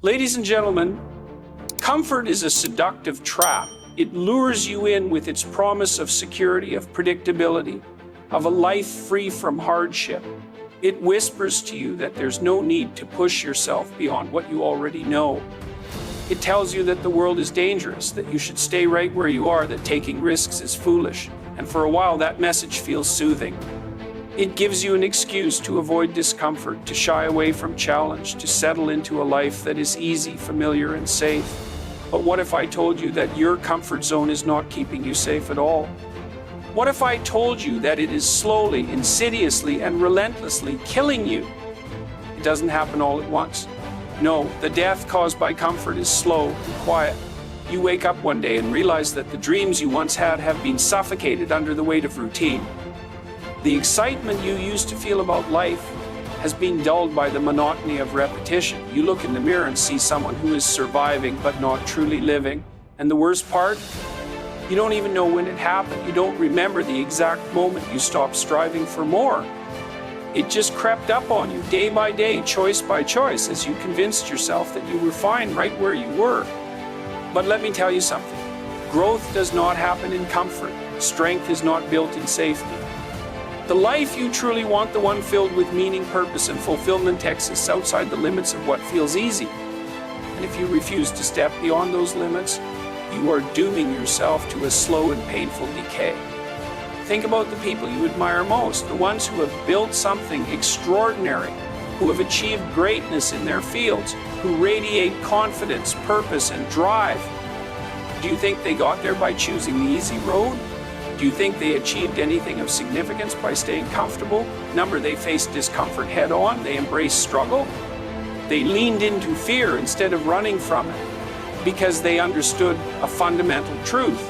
Ladies and gentlemen, comfort is a seductive trap. It lures you in with its promise of security, of predictability, of a life free from hardship. It whispers to you that there's no need to push yourself beyond what you already know. It tells you that the world is dangerous, that you should stay right where you are, that taking risks is foolish. And for a while, that message feels soothing. It gives you an excuse to avoid discomfort, to shy away from challenge, to settle into a life that is easy, familiar, and safe. But what if I told you that your comfort zone is not keeping you safe at all? What if I told you that it is slowly, insidiously, and relentlessly killing you? It doesn't happen all at once. No, the death caused by comfort is slow and quiet. You wake up one day and realize that the dreams you once had have been suffocated under the weight of routine. The excitement you used to feel about life has been dulled by the monotony of repetition. You look in the mirror and see someone who is surviving but not truly living. And the worst part? You don't even know when it happened. You don't remember the exact moment you stopped striving for more. It just crept up on you day by day, choice by choice, as you convinced yourself that you were fine right where you were. But let me tell you something. Growth does not happen in comfort. Strength is not built in safety. The life you truly want, the one filled with meaning, purpose, and fulfillment, exists outside the limits of what feels easy. And if you refuse to step beyond those limits, you are dooming yourself to a slow and painful decay. Think about the people you admire most, the ones who have built something extraordinary, who have achieved greatness in their fields, who radiate confidence, purpose, and drive. Do you think they got there by choosing the easy road? Do you think they achieved anything of significance by staying comfortable? Remember, they faced discomfort head on. They embraced struggle. They leaned into fear instead of running from it because they understood a fundamental truth.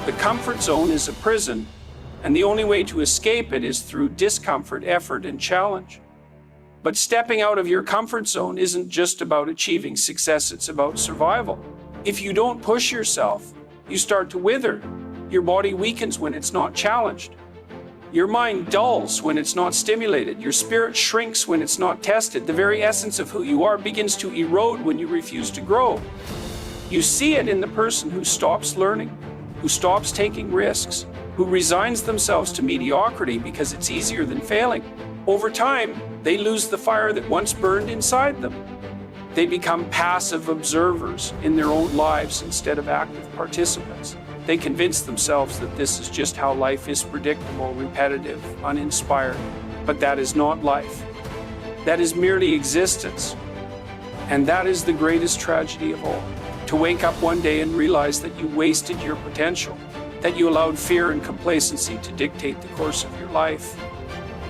The comfort zone is a prison, and the only way to escape it is through discomfort, effort, and challenge. But stepping out of your comfort zone isn't just about achieving success, it's about survival. If you don't push yourself, you start to wither. Your body weakens when it's not challenged. Your mind dulls when it's not stimulated. Your spirit shrinks when it's not tested. The very essence of who you are begins to erode when you refuse to grow. You see it in the person who stops learning, who stops taking risks, who resigns themselves to mediocrity because it's easier than failing. Over time, they lose the fire that once burned inside them. They become passive observers in their own lives instead of active participants. They convince themselves that this is just how life is: predictable, repetitive, uninspired. But that is not life. That is merely existence. And that is the greatest tragedy of all. To wake up one day and realize that you wasted your potential, that you allowed fear and complacency to dictate the course of your life.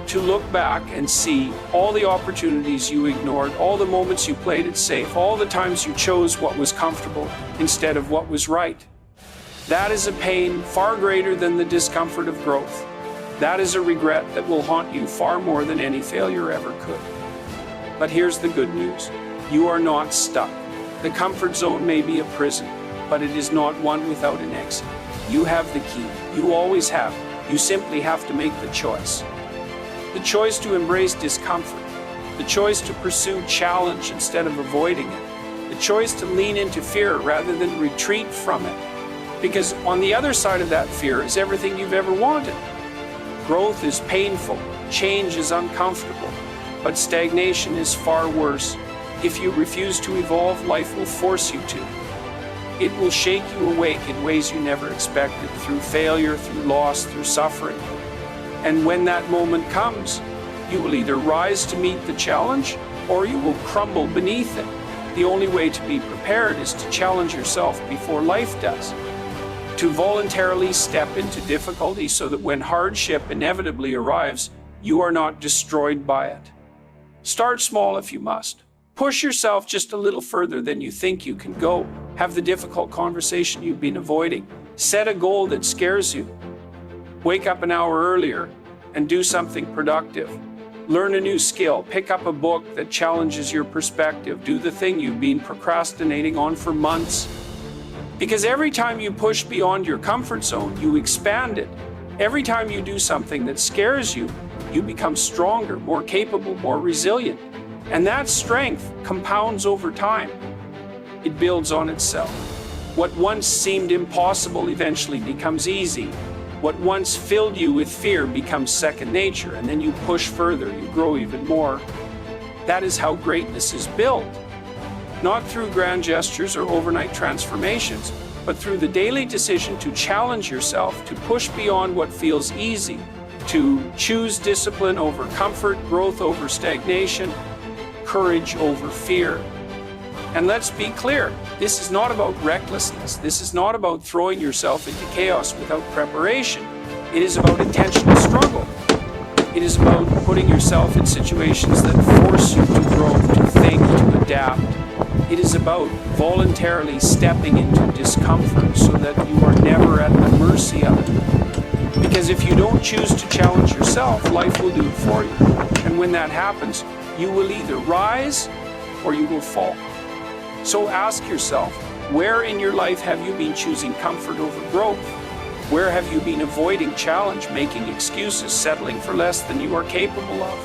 To look back and see all the opportunities you ignored, all the moments you played it safe, all the times you chose what was comfortable instead of what was right. That is a pain far greater than the discomfort of growth. That is a regret that will haunt you far more than any failure ever could. But here's the good news. You are not stuck. The comfort zone may be a prison, but it is not one without an exit. You have the key. You always have. You simply have to make the choice. The choice to embrace discomfort. The choice to pursue challenge instead of avoiding it. The choice to lean into fear rather than retreat from it. Because on the other side of that fear is everything you've ever wanted. Growth is painful, change is uncomfortable, but stagnation is far worse. If you refuse to evolve, life will force you to. It will shake you awake in ways you never expected, through failure, through loss, through suffering. And when that moment comes, you will either rise to meet the challenge or you will crumble beneath it. The only way to be prepared is to challenge yourself before life does. To voluntarily step into difficulty so that when hardship inevitably arrives, you are not destroyed by it. Start small if you must. Push yourself just a little further than you think you can go. Have the difficult conversation you've been avoiding. Set a goal that scares you. Wake up an hour earlier and do something productive. Learn a new skill. Pick up a book that challenges your perspective. Do the thing you've been procrastinating on for months. Because every time you push beyond your comfort zone, you expand it. Every time you do something that scares you, you become stronger, more capable, more resilient. And that strength compounds over time. it builds on itself. What once seemed impossible eventually becomes easy. What once filled you with fear becomes second nature, and then you push further, you grow even more. That is how greatness is built. Not through grand gestures or overnight transformations, but through the daily decision to challenge yourself, to push beyond what feels easy, to choose discipline over comfort, growth over stagnation, courage over fear. And let's be clear, this is not about recklessness. This is not about throwing yourself into chaos without preparation. It is about intentional struggle. It is about putting yourself in situations that force you to grow, to think, to adapt. It is about voluntarily stepping into discomfort so that you are never at the mercy of it. Because if you don't choose to challenge yourself, life will do it for you. And when that happens, you will either rise or you will fall. So ask yourself, where in your life have you been choosing comfort over growth? Where have you been avoiding challenge, making excuses, settling for less than you are capable of?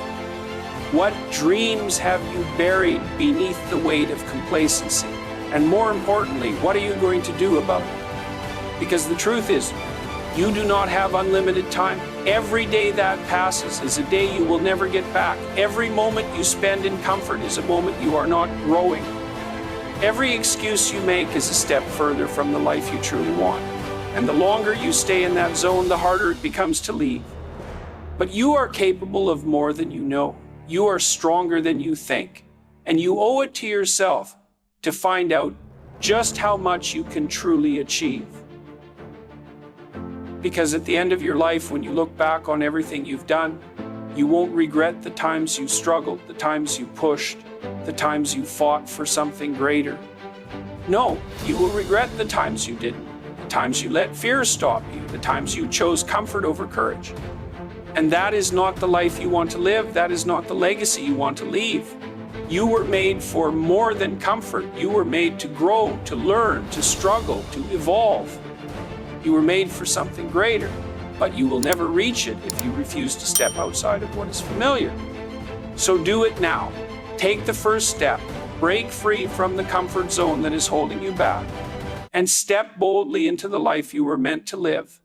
What dreams have you buried beneath the weight of complacency? And more importantly, what are you going to do about it? Because the truth is, you do not have unlimited time. Every day that passes is a day you will never get back. Every moment you spend in comfort is a moment you are not growing. Every excuse you make is a step further from the life you truly want. And the longer you stay in that zone, the harder it becomes to leave. But you are capable of more than you know. You are stronger than you think. And you owe it to yourself to find out just how much you can truly achieve. Because at the end of your life, when you look back on everything you've done, you won't regret the times you struggled, the times you pushed, the times you fought for something greater. No, you will regret the times you didn't, the times you let fear stop you, the times you chose comfort over courage. And that is not the life you want to live. That is not the legacy you want to leave. You were made for more than comfort. You were made to grow, to learn, to struggle, to evolve. You were made for something greater, but you will never reach it if you refuse to step outside of what is familiar. So do it now. Take the first step. Break free from the comfort zone that is holding you back, and step boldly into the life you were meant to live.